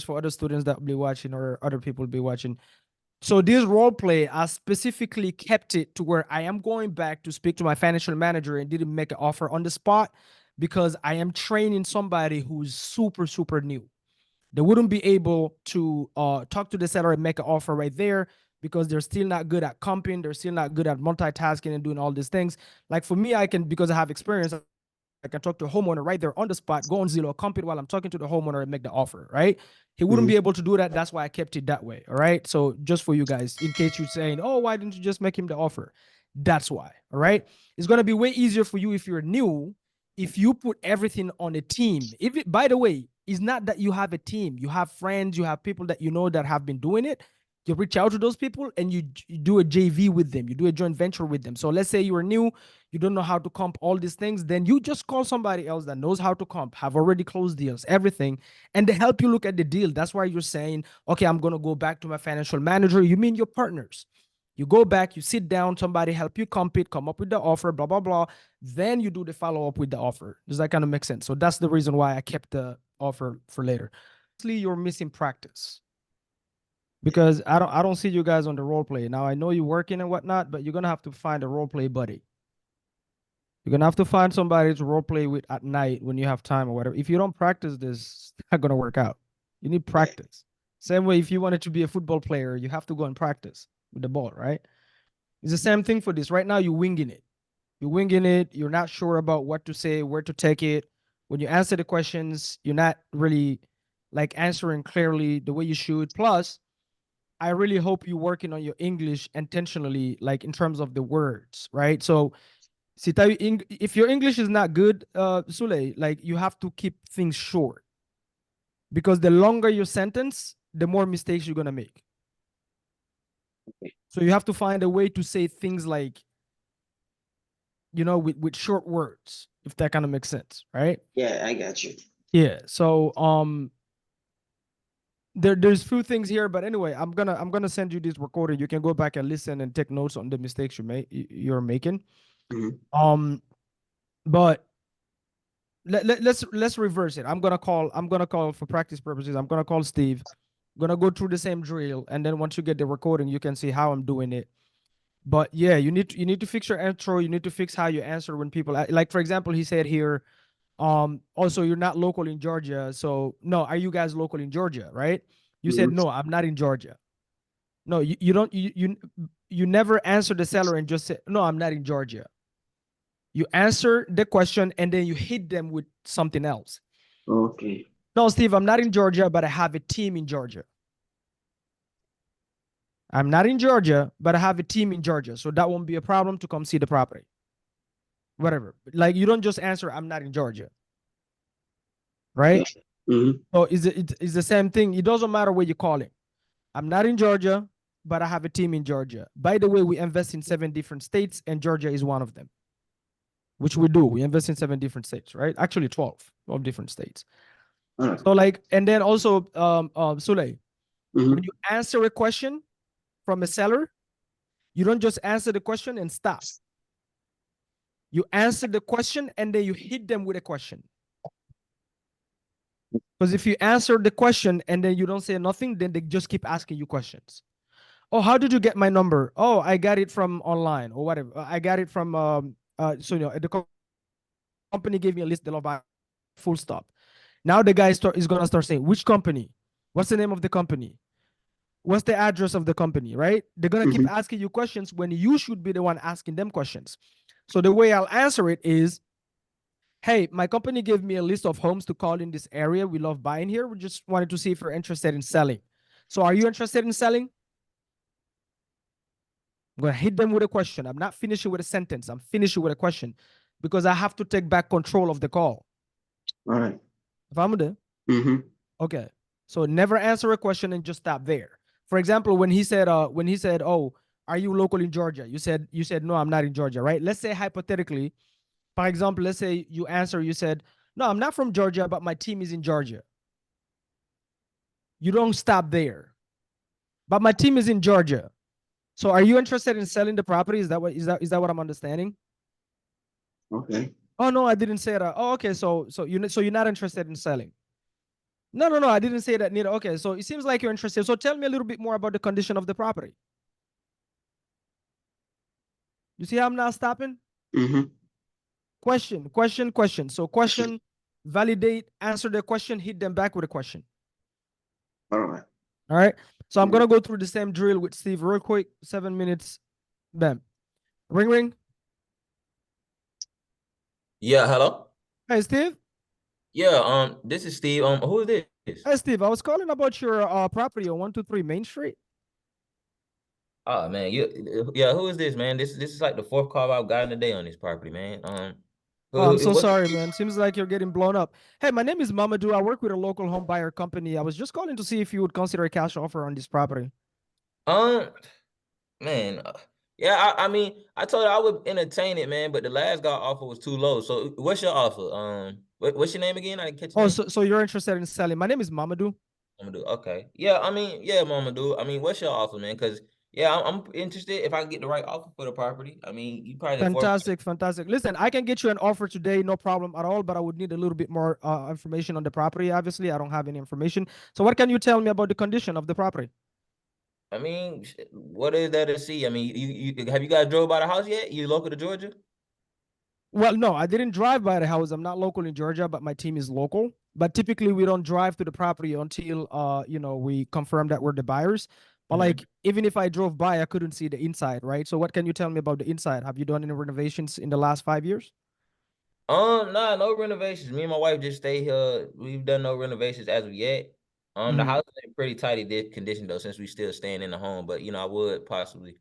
for other students that will be watching or other people will be watching. So this role play, I specifically kept it to where I am going back to speak to my financial manager and didn't make an offer on the spot because I am training somebody who's super, super new. They wouldn't be able to talk to the seller and make an offer right there because they're still not good at comping. They're still not good at multitasking and doing all these things. Like for me, I can, because I have experience, I can talk to a homeowner right there on the spot, go on Zillow, comp it while I'm talking to the homeowner and make the offer, right? He wouldn't be able to do that. That's why I kept it that way, all right? So just for you guys, in case you're saying, oh, why didn't you just make him the offer? That's why, all right? It's going to be way easier for you if you're new, if you put everything on a team. If it, by the way, it's not that you have a team. You have friends, you have people that you know that have been doing it. You reach out to those people and you do a JV with them. You do a joint venture with them. So let's say you are new, you don't know how to comp all these things, then you just call somebody else that knows how to comp, have already closed deals, everything, and they help you look at the deal. That's why you're saying, okay, I'm going to go back to my financial manager. You mean your partners. You go back, you sit down, somebody help you comp it, come up with the offer, blah, blah, blah. Then you do the follow-up with the offer. Does that kind of make sense? So that's the reason why I kept the offer for later. Honestly, you're missing practice. Because I don't see you guys on the role play. Now I know you're working and whatnot, but you're gonna have to find a role play buddy. You're gonna have to find somebody to role play with at night when you have time or whatever. If you don't practice this, it's not gonna work out. You need practice. Same way if you wanted to be a football player, you have to go and practice with the ball, right? It's the same thing for this. Right now, you're winging it. You're winging it. You're not sure about what to say, where to take it. When you answer the questions, you're not really like answering clearly the way you should. Plus, I really hope you're working on your English intentionally, like in terms of the words, right? So, if your English is not good, Sule, like you have to keep things short because the longer your sentence, the more mistakes you're gonna make. So you have to find a way to say things like, you know, with short words, if that kind of makes sense, right? Yeah, I got you. Yeah. So there's few things here, but anyway, I'm gonna send you this recording. You can go back and listen and take notes on the mistakes you're making. But let's reverse it. I'm gonna call for practice purposes. I'm gonna call Steve. I'm gonna go through the same drill, and then once you get the recording, you can see how I'm doing it. But yeah, you need to fix your intro. You need to fix how you answer when people like, for example, he said here, also you're not local in Georgia. So no, are you guys local in Georgia, right? You said no, I'm not in Georgia. No, you don't you never answer the seller and just say, no, I'm not in Georgia. You answer the question and then you hit them with something else. Okay. No, Steve, I'm not in Georgia, but I have a team in Georgia. I'm not in Georgia, but I have a team in Georgia. So that won't be a problem to come see the property. Whatever. Like you don't just answer, I'm not in Georgia. Right? So it's the same thing. It doesn't matter where you call it. I'm not in Georgia, but I have a team in Georgia. By the way, we invest in 7 different states, and Georgia is one of them, which we do. We invest in 7 different states, right? Actually, 12 different states. So like, and then also, Sule, when you answer a question from a seller, you don't just answer the question and stop. You answer the question and then you hit them with a question. Because if you answer the question and then you don't say nothing, then they just keep asking you questions. Oh, how did you get my number? Oh, I got it from online or whatever. I got it from, so, you know, the company gave me a list, they love buy, full stop. Now the guy is going to start saying, which company? What's the name of the company? What's the address of the company, right? They're going to keep asking you questions when you should be the one asking them questions. So the way I'll answer it is, hey, my company gave me a list of homes to call in this area. We love buying here. We just wanted to see if you're interested in selling. So are you interested in selling? I'm going to hit them with a question. I'm not finishing with a sentence. I'm finishing with a question because I have to take back control of the call. All right. If I'm there. Okay. So never answer a question and just stop there. For example, when he said, oh, are you local in Georgia? You said, no, I'm not in Georgia, right? Let's say hypothetically, for example, let's say you answer, you said, no, I'm not from Georgia, but my team is in Georgia. You don't stop there. But my team is in Georgia. So are you interested in selling the property? Is that what I'm understanding? Okay. Oh no, I didn't say that. Oh, okay. So you're not interested in selling. No. I didn't say that neither. Okay, so it seems like you're interested. So tell me a little bit more about the condition of the property. You see how I'm not stopping? Mm-hmm. Question. So question, validate, answer the question, hit them back with a question. All right. All right. So I'm gonna go through the same drill with Steve real quick. 7 minutes. Bam. Ring ring. Yeah, hello. Hey Steve. Yeah, this is Steve. Who is this? Hey Steve. I was calling about your property on 123 Main Street. Oh man, yeah, who is this, man? This is like the fourth call I've gotten today on this property, man. Oh, I'm so What's sorry, man. Seems like you're getting blown up. Hey, my name is Mamadou. I work with a local home buyer company. I was just calling to see if you would consider a cash offer on this property. um man, yeah, I mean, I told you I would entertain it, man, but the last guy offer was too low. So what's your offer? What's your name again? I didn't catch your Oh, name. so you're interested in selling. My name is Mamadou. Mamadou. Okay. Yeah, I mean, yeah, Mamadou. I mean, what's your offer, man? Because yeah, I'm interested if I can get the right offer for the property. I mean, you probably the fourth. Fantastic. Listen, I can get you an offer today, no problem at all, but I would need a little bit more information on the property. Obviously, I don't have any information. So what can you tell me about the condition of the property? I mean, what is there to see? I mean, you have you guys drove by the house yet? You local to Georgia? Well, no, I didn't drive by the house. I'm not local in Georgia, but my team is local. But typically we don't drive to the property until we confirm that we're the buyers. But like even if I drove by, I couldn't see the inside, right? So what can you tell me about the inside? Have you done any renovations in the last 5 years? Nah, no renovations. Me and my wife just stay here. We've done no renovations as of yet. The Mhm. house is in pretty tidy condition though, since we still staying in the home. But I would possibly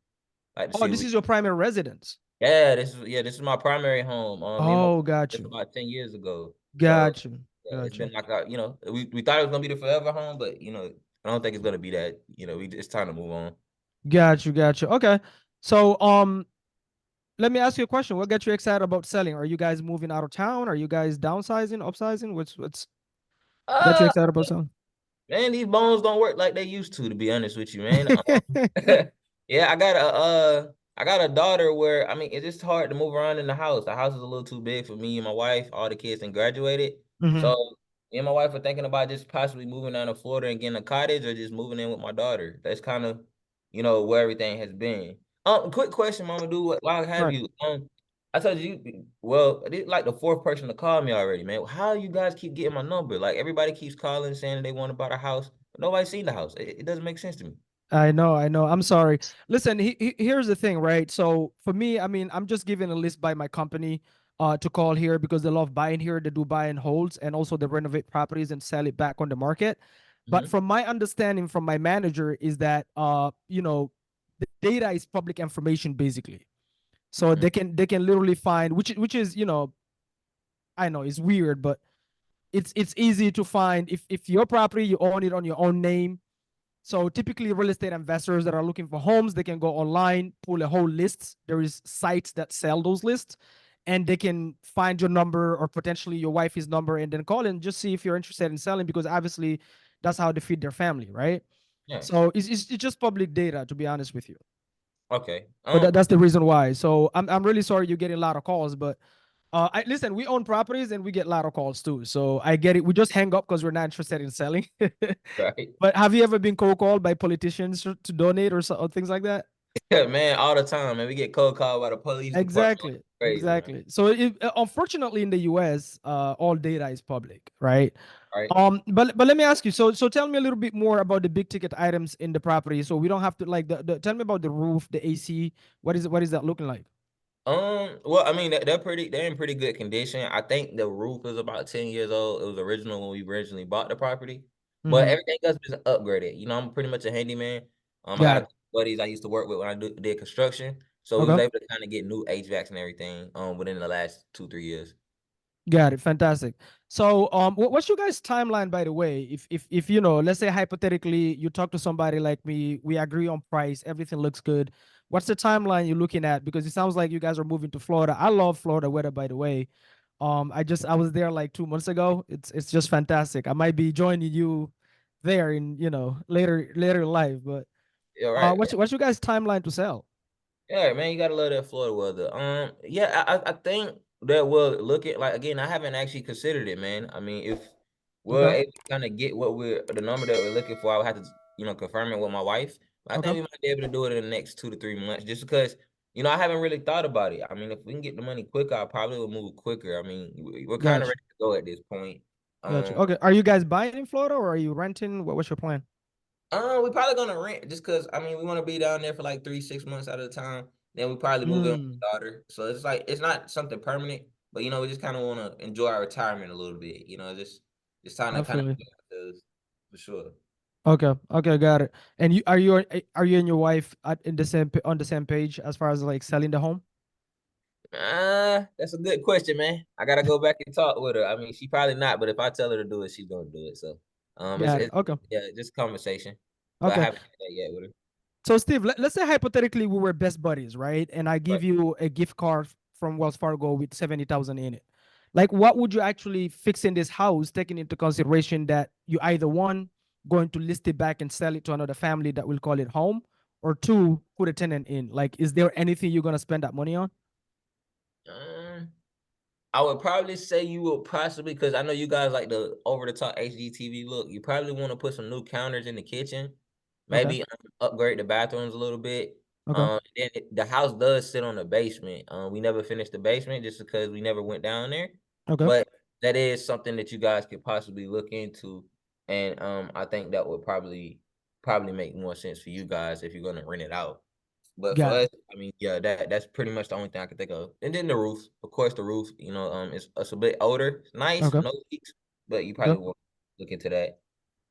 like to Oh, see. this is your primary residence. Yeah, this is my primary home. Me and my wife Oh, got just you. about 10 years ago. So Got you. yeah, it's Got been you. like we thought it was gonna be the forever home, but I don't think it's gonna be that. It's time to move on. Got you. Okay. So let me ask you a question. What got you excited about selling? Are you guys moving out of town? Are you guys downsizing, upsizing? What's got you Uh, excited about selling? Man, these bones don't work like they used to be honest with you, man. Yeah, I got a daughter where I mean it's just hard to move around in the house. The house is a little too big for me and my wife. All the kids and graduated. Mhm. So me and my wife are thinking about just possibly moving down to Florida and getting a cottage or just moving in with my daughter. That's kind of, where everything has been. Quick question, Mama Do, while I have Right. you. I told you, well, this like the fourth person to call me already, man. How you guys keep getting my number? Like everybody keeps calling saying they want to buy a house, but nobody's seen the house. It doesn't make sense to me. I know. I'm sorry. Listen, here's the thing, right? So for me, I mean, I'm just given a list by my company to call here because they love buying here. They do buy and holds, and also they renovate properties and sell it back on the market. But from my understanding from my manager is that the data is public information basically. So they can literally find which is, I know it's weird, but it's easy to find if your property you own it on your own name. So typically real estate investors that are looking for homes, they can go online, pull a whole list. There is sites that sell those lists and they can find your number or potentially your wife's number and then call and just see if you're interested in selling because obviously that's how they feed their family, right? Yeah. So it's just public data, to be honest with you. Okay. So that's the reason why. So I'm really sorry you're getting a lot of calls, but listen, we own properties and we get a lot of calls too. So I get it. We just hang up because we're not interested in selling. Right. But have you ever been cold called by politicians to donate or things like that? Yeah, man, all the time, man. We get cold called by the police department. Exactly. Crazy, man. Exactly. So unfortunately in the US, all data is public, right? All right. But let me ask you. So tell me a little bit more about the big ticket items in the property. So we don't have to like tell me about the roof, the AC. What is that looking like? Well, I mean, they're in pretty good condition. I think the roof is about 10 years old. It was original when we originally bought the property, but Mm-hmm. everything else is upgraded. I'm pretty much a handyman. I got Got a it. couple buddies I used to work with when I did construction, so we was Okay. able to kind of get new HVACs and everything within the last 2-3 years. Got it. Fantastic. So, what's your guys' timeline, by the way? If let's say hypothetically, you talk to somebody like me, we agree on price, everything looks good. What's the timeline you're looking at? Because it sounds like you guys are moving to Florida. I love Florida weather, by the way. I was there like 2 months ago. It's just fantastic. I might be joining you there in later in life. But Yeah, right. what's your guys' timeline to sell? Yeah, man, you gotta love that Florida weather. Yeah, I think that will look at like again. I haven't actually considered it, man. I mean, if we're able to kind of get the number that we're looking for. I would have to, confirm it with my wife. I think we might be able to do it in the next 2 to 3 months, just because, I haven't really thought about it. I mean, if we can get the money quicker, I probably will move quicker. I mean, we're kind of ready to go at this point. Gotcha. Okay. Are you guys buying in Florida or are you renting? What's your plan? We're probably gonna rent just because I mean we want to be down there for like 3-6 months at a time. Then we probably move in with the daughter. So it's like it's not something permanent, but we just kind of want to enjoy our retirement a little bit. Just time to kind of for sure. Okay. Okay. Got it. And are you and your wife on the same page as far as like selling the home? That's a good question, man. I gotta go back and talk with her. I mean, she probably not, but if I tell her to do it, she's gonna do it. So, Okay. Yeah, just conversation. But I Okay. haven't had that yet with her. So Steve, let's say hypothetically we were best buddies, right? And I give you a gift card from Wells Fargo with 70,000 in it. Like, what would you actually fix in this house, taking into consideration that you either one going to list it back and sell it to another family that will call it home, or two, put a tenant in? Like, is there anything you're gonna spend that money on? I would probably say you would possibly, because I know you guys like the over-the-top HGTV look. You probably want to put some new counters in the kitchen, maybe upgrade the bathrooms a little bit. Then the house does sit on the basement. We never finished the basement just because we never went down there. But that is something that you guys could possibly look into, and I think that would probably make more sense for you guys if you're gonna rent it out. But for us, I mean, yeah, that's pretty much the only thing I can think of. And then the roof, of course, the roof. It's a bit older, it's nice, no leaks, but you probably won't look into that.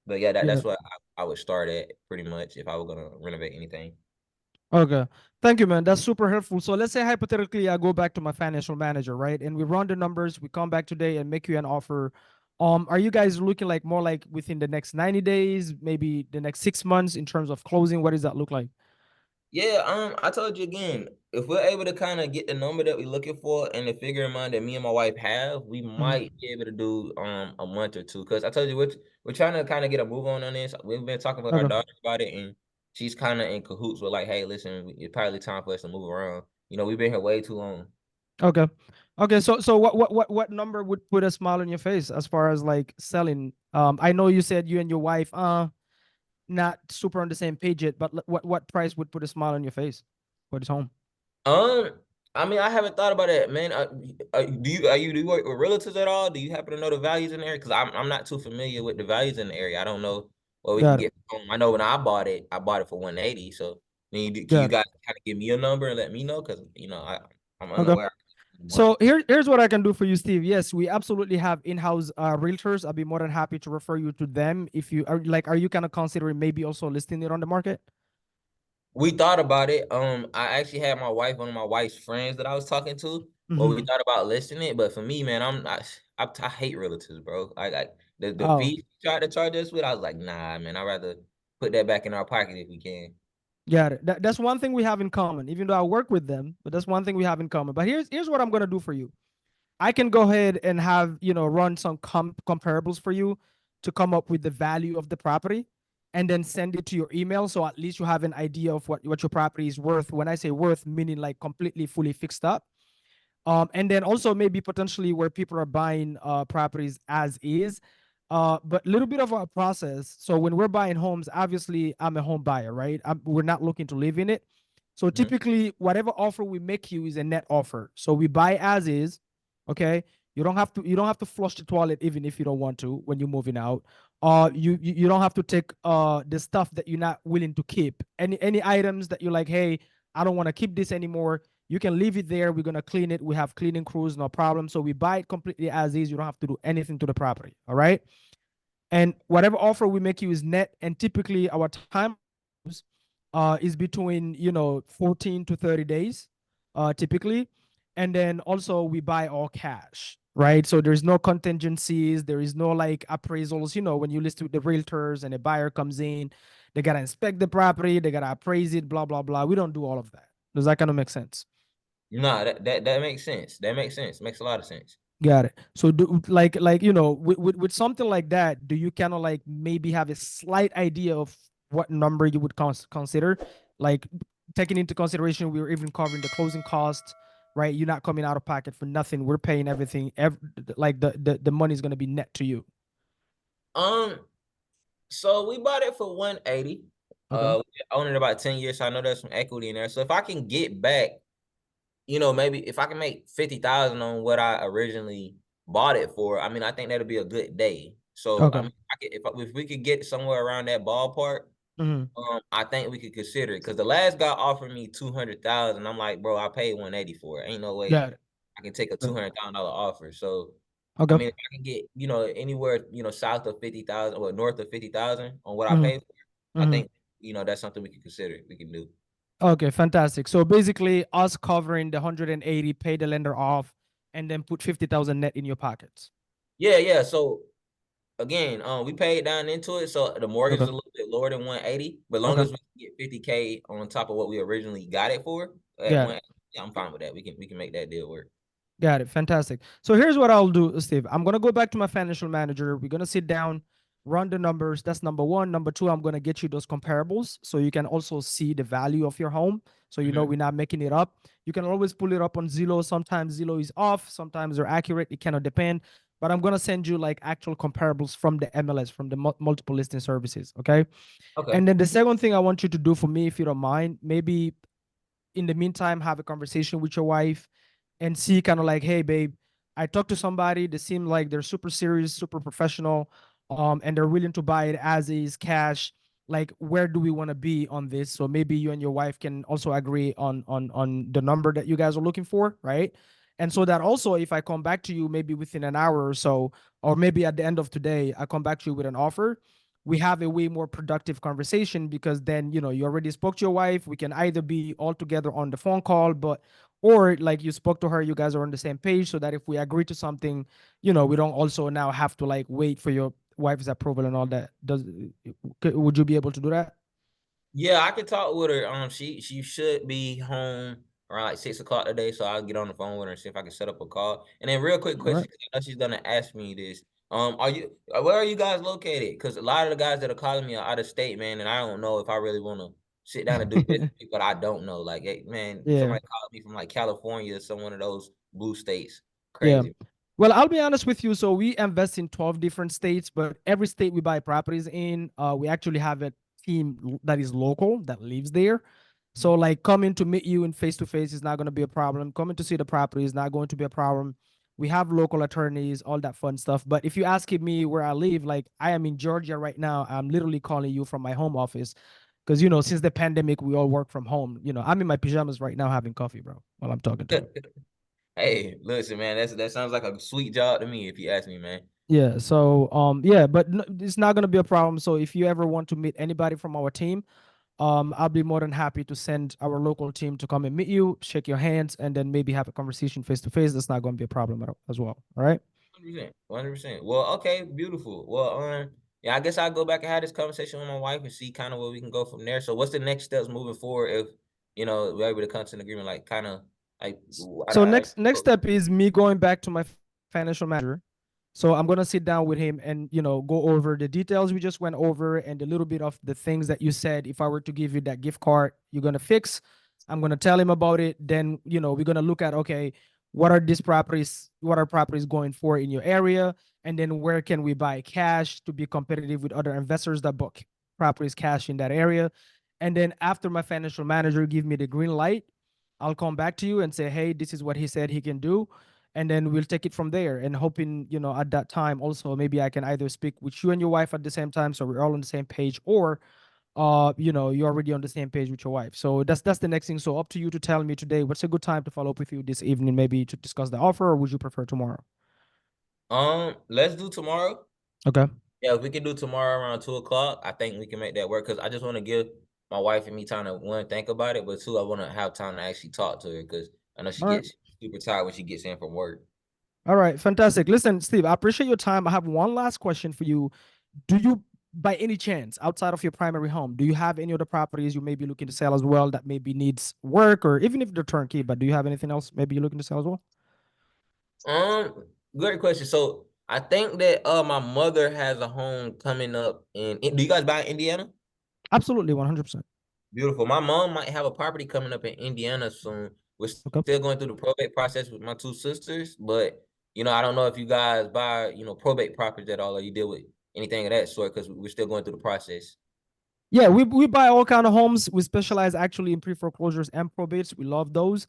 But yeah, that's what I would start at pretty much if I were gonna renovate anything. Okay. Thank you, man. That's super helpful. So let's say hypothetically I go back to my financial manager, right? And we run the numbers, we come back today and make you an offer. Are you guys looking like more like within the next 90 days, maybe the next 6 months in terms of closing? What does that look like? Yeah, I told you again, if we're able to kind of get the number that we're looking for and the figure in mind that me and my wife have, we might be able to do a month or two. Because I told you we're trying to kind of get a move on this. We've been talking with our daughter about it, and she's kind of in cahoots with like, hey, listen, it's probably time for us to move around. We've been here way too long. Okay. Okay. So what number would put a smile on your face as far as like selling? I know you said you and your wife not super on the same page yet, but what price would put a smile on your face for this home? I mean, I haven't thought about it, man. Do you work with realtors at all? Do you happen to know the values in the area? Because I'm not too familiar with the values in the area. I don't know what we can get from home. I know when I bought it for 180. So can you guys kind of give me a number and let me know? Because I'm unaware. So here's what I can do for you, Steve. Yes, we absolutely have in-house realtors. I'll be more than happy to refer you to them. If you are like, are you kind of considering maybe also listing it on the market? We thought about it. I actually had one of my wife's friends that I was talking to. Well, we thought about listing it, but for me, man, I hate realtors, bro. The fee tried to charge us with, I was like, nah, man, I'd rather put that back in our pocket if we can. Got it. That's one thing we have in common, even though I work with them, but that's one thing we have in common. But here's what I'm gonna do for you. I can go ahead and have, run some comparables for you to come up with the value of the property and then send it to your email. So at least you have an idea of what your property is worth. When I say worth, meaning like completely fully fixed up. And then also maybe potentially where people are buying properties as is. But a little bit of a process. So when we're buying homes, obviously I'm a home buyer, right? We're not looking to live in it. So typically whatever offer we make you is a net offer. So we buy as is, okay? You don't have to flush the toilet even if you don't want to when you're moving out. You don't have to take the stuff that you're not willing to keep. Any items that you're like, hey, I don't want to keep this anymore. You can leave it there. We're going to clean it. We have cleaning crews, no problem. So we buy it completely as is. You don't have to do anything to the property. All right. And whatever offer we make you is net. And typically our time is between, 14 to 30 days, typically. And then also we buy all cash, right? So there's no contingencies. There is no like appraisals, when you list with the realtors and a buyer comes in, they got to inspect the property. They got to appraise it, blah, blah, blah. We don't do all of that. Does that kind of make sense? No, that makes sense. That makes sense. Makes a lot of sense. Got it. So with something like that, do you kind of like maybe have a slight idea of what number you would consider? Like taking into consideration we're even covering the closing costs, right? You're not coming out of pocket for nothing. We're paying everything. Like the money is going to be net to you. So we bought it for 180. Okay. We owned it about 10 years, so I know there's some equity in there. So if I can get back, maybe if I can make 50,000 on what I originally bought it for, I mean, I think that'll be a good day. So I Okay. mean, if we could get somewhere around that ballpark, Mm-hmm. I think we could consider it. Because the last guy offered me 200,000. I'm like, bro, I paid 180 for it. Ain't no way Got it. I can take a $200,000 offer. So I Okay. mean, if I can get, anywhere, south of 50,000 or north of 50,000 on what I Mm-hmm. paid for, I Mm-hmm. think, that's something we can consider. We can do. Okay, fantastic. So basically, us covering the 180, pay the lender off, and then put 50,000 net in your pockets. Yeah, yeah. So again, we paid down into it, so the mortgage is Okay. a little bit lower than 180. But long Okay. as we can get 50K on top of what we originally got it for at Got it. 180, yeah, I'm fine with that. We can make that deal work. Got it. Fantastic. So here's what I'll do, Steve. I'm gonna go back to my financial manager. We're gonna sit down, run the numbers. That's number one. Number two, I'm gonna get you those comparables so you can also see the value of your home. So Mhm. we're not making it up. You can always pull it up on Zillow. Sometimes Zillow is off. Sometimes they're accurate. It cannot depend. But I'm gonna send you like actual comparables from the MLS, from the multiple listing services. Okay. Okay. And then the second thing I want you to do for me, if you don't mind, maybe in the meantime, have a conversation with your wife and see kind of like, hey, babe, I talked to somebody. They seem like they're super serious, super professional, and they're willing to buy it as is cash. Like, where do we want to be on this? So maybe you and your wife can also agree on the number that you guys are looking for, right? And so that also, if I come back to you maybe within an hour or so, or maybe at the end of today, I come back to you with an offer, we have a way more productive conversation because then you already spoke to your wife. We can either be all together on the phone call, but or like you spoke to her, you guys are on the same page, so that if we agree to something, we don't also now have to like wait for your wife's approval and all that. Would you be able to do that? Yeah, I could talk with her. She should be home around like 6 o'clock today, so I'll get on the phone with her and see if I can set up a call. And then, real quick All right. question, 'cause I know she's gonna ask me this. Where are you guys located? Because a lot of the guys that are calling me are out of state, man, and I don't know if I really want to sit down and do business, but I don't know. Like, hey, man, Yeah. somebody called me from like California, some one of those blue states. Yeah. Crazy. Well, I'll be honest with you. So we invest in 12 different states, but every state we buy properties in, we actually have a team that is local that lives there. So like coming to meet you in face to face is not going to be a problem. Coming to see the property is not going to be a problem. We have local attorneys, all that fun stuff. But if you asking me where I live, like I am in Georgia right now, I'm literally calling you from my home office because since the pandemic, we all work from home. I'm in my pajamas right now having coffee, bro, while I'm talking to you. Hey, listen, man, that sounds like a sweet job to me, if you ask me, man. Yeah. So yeah, but it's not gonna be a problem. So if you ever want to meet anybody from our team, I'll be more than happy to send our local team to come and meet you, shake your hands, and then maybe have a conversation face to face. That's not gonna be a problem as well. All right. 100%, 100%. Well, okay, beautiful. Well, yeah, I guess I'll go back and have this conversation with my wife and see kind of where we can go from there. So, what's the next steps moving forward if we're able to come to an agreement? Like, kind of like, So next step is me going back to my financial manager. So I'm gonna sit down with him and go over the details we just went over and a little bit of the things that you said. If I were to give you that gift card, you're gonna fix. I'm gonna tell him about it. Then we're gonna look at, okay, what are these properties? What are properties going for in your area? And then where can we buy cash to be competitive with other investors that book properties cash in that area? And then after my financial manager give me the green light, I'll come back to you and say, hey, this is what he said he can do. And then we'll take it from there. And hoping, at that time also, maybe I can either speak with you and your wife at the same time. So we're all on the same page, or, you're already on the same page with your wife. So that's the next thing. So up to you to tell me today, what's a good time to follow up with you this evening, maybe to discuss the offer, or would you prefer tomorrow? Let's do tomorrow. Okay. Yeah, if we can do tomorrow around 2 o'clock, I think we can make that work. Because I just want to give my wife and me time to, one, think about it, but two, I want to have time to actually talk to her because I know she All right. gets super tired when she gets in from work. All right. Fantastic. Listen, Steve, I appreciate your time. I have one last question for you. Do you, by any chance, outside of your primary home, do you have any other properties you may be looking to sell as well that maybe needs work, or even if they're turnkey, but do you have anything else maybe you're looking to sell as well? Great question. So I think that my mother has a home coming up do you guys buy in Indiana? Absolutely, 100%. Beautiful. My mom might have a property coming up in Indiana soon. We're Okay. still going through the probate process with my two sisters, but I don't know if you guys buy, probate properties at all, or you deal with anything of that sort, because we're still going through the process. Yeah, we buy all kind of homes. We specialize actually in pre-foreclosures and probates. We love those.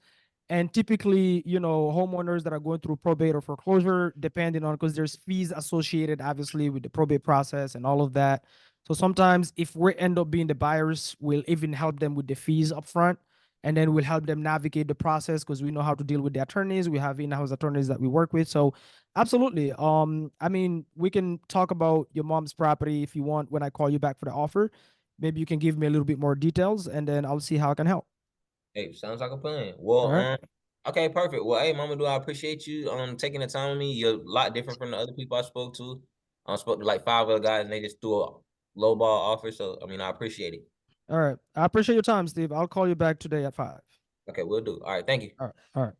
And typically, you know, homeowners that are going through probate or foreclosure, depending on, because there's fees associated, obviously, with the probate process and all of that. So sometimes if we end up being the buyers, we'll even help them with the fees upfront. And then we'll help them navigate the process because we know how to deal with the attorneys. We have in-house attorneys that we work with. So absolutely. I mean, we can talk about your mom's property if you want when I call you back for the offer. Maybe you can give me a little bit more details and then I'll see how I can help. Hey, sounds like a plan. All right. Well, okay, perfect. Well, hey, Mamadou, I appreciate you taking the time with me. You're a lot different from the other people I spoke to. I spoke to like 5 other guys and they just threw a low ball offer. So I mean, I appreciate it. All right. I appreciate your time, Steve. I'll call you back today at 5. Okay, we'll do. All right, thank you. All right. All right.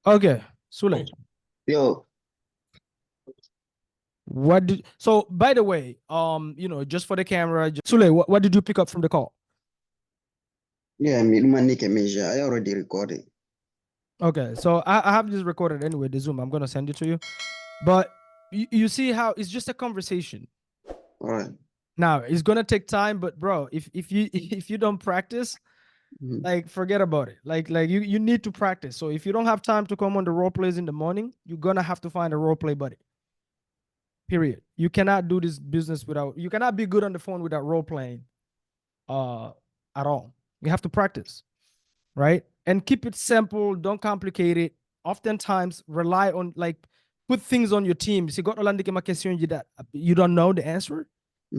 Okay. Sule, Yo, what did so by the way, you know, just for the camera, Sule, what did you pick up from the call? yeah, Measure. I already recorded. Okay, so I have this recorded anyway, the Zoom. I'm gonna send it to you. But you see how it's just a conversation. All right. Now it's gonna take time, but bro, if you if you don't practice, like forget about it. Like you need to practice. So if you don't have time to come on the role plays in the morning, you're gonna have to find a role play buddy. Period. You cannot do this business without, you cannot be good on the phone without role playing at all. You have to practice, right? And keep it simple, don't complicate it. Oftentimes rely on, like, put things on your team. Si got Olandi ma question you don't know the answer,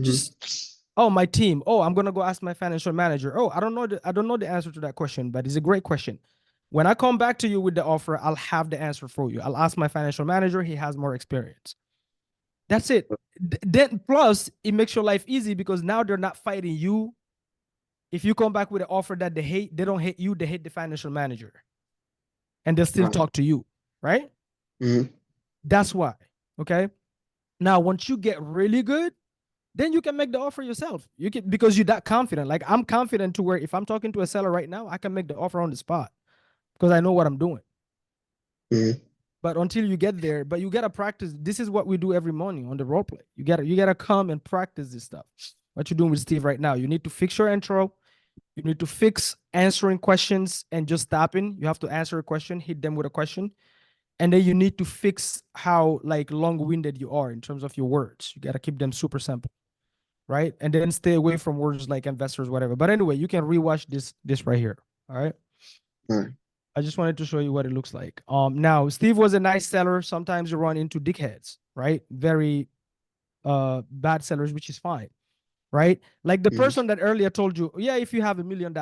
just oh, my team. Oh, I'm gonna go ask my financial manager. Oh, I don't know the answer to that question, but it's a great question. When I come back to you with the offer, I'll have the answer for you. I'll ask my financial manager. He has more experience. That's it. Then plus it makes your life easy because now they're not fighting you. If you come back with an offer that they hate, they don't hate you, they hate the financial manager. And they'll still talk to you, right? That's why. Okay. Now, once you get really good, then you can make the offer yourself. You can, because you're that confident. Like I'm confident to where if I'm talking to a seller right now, I can make the offer on the spot because I know what I'm doing. But until you get there, but you gotta practice. This is what we do every morning on the role play. You gotta come and practice this stuff. What you're doing with Steve right now. You need to fix your intro. You need to fix answering questions and just stopping. You have to answer a question, hit them with a question. And then you need to fix how like long-winded you are in terms of your words. You gotta keep them super simple, right? And then stay away from words like investors, whatever. But anyway, you can rewatch this right here. All right. I just wanted to show you what it looks like. Now Steve was a nice seller. Sometimes you run into dickheads, right? Very bad sellers, which is fine, right? Like the person that earlier told you, yeah, if you have $1 million,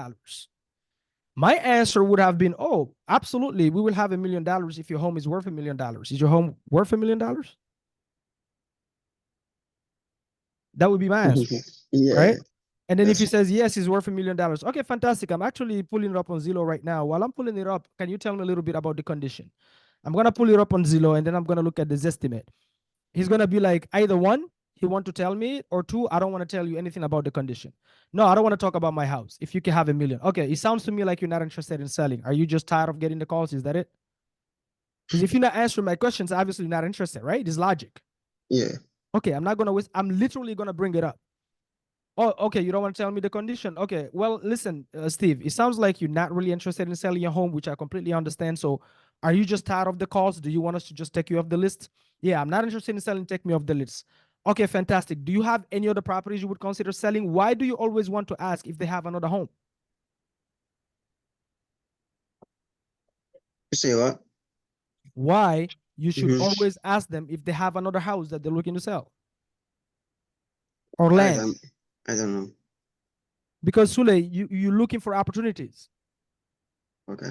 my answer would have been, oh, absolutely, we will have $1 million if your home is worth $1 million. Is your home worth $1 million? That would be my answer, right? And then if he says, yes, it's worth $1 million. Okay, fantastic. I'm actually pulling it up on Zillow right now. While I'm pulling it up, can you tell me a little bit about the condition? I'm going to pull it up on Zillow and then I'm going to look at this estimate. He's going to be like, either one, he want to tell me, or two, I don't want to tell you anything about the condition. No, I don't want to talk about my house. If you can have $1 million. Okay, it sounds to me like you're not interested in selling. Are you just tired of getting the calls? Is that it? Because if you're not answering my questions, obviously you're not interested, right? It's logic. Yeah. Okay, I'm not going to waste, I'm literally going to bring it up. Oh, okay. You don't want to tell me the condition. Okay. Well, listen, Steve, it sounds like you're not really interested in selling your home, which I completely understand. So are you just tired of the calls? Do you want us to just take you off the list? Yeah, I'm not interested in selling. Take me off the list. Okay, fantastic. Do you have any other properties you would consider selling? Why do you always want to ask if they have another home? You say what? Why you should always ask them if they have another house that they're looking to sell or land. I don't know. Because Sule, you're looking for opportunities. Okay.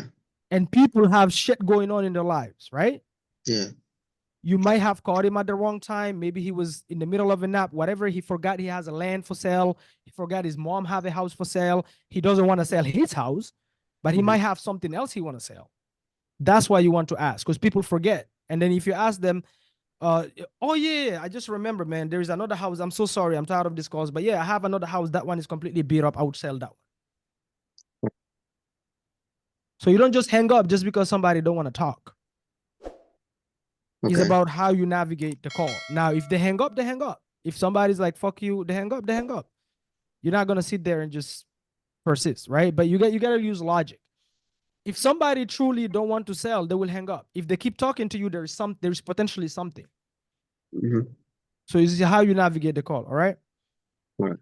And people have shit going on in their lives, right? Yeah. You might have caught him at the wrong time. Maybe he was in the middle of a nap, whatever. He forgot he has a land for sale. He forgot his mom have a house for sale. He doesn't want to sell his house, but he might have something else he want to sell. That's why you want to ask, because people forget. And then if you ask them, oh yeah, I just remember, man, there is another house. I'm so sorry. I'm tired of this calls, but yeah, I have another house. That one is completely beat up. I would sell that one. So you don't just hang up just because somebody don't want to talk. It's Okay. about how you navigate the call. Now, if they hang up, they hang up. If somebody's like, fuck you, they hang up, they hang up. You're not gonna sit there and just persist, right? But you gotta use logic. If somebody truly don't want to sell, they will hang up. If they keep talking to you, there's potentially something. Mhm. So it's how you navigate the call, all right? All right.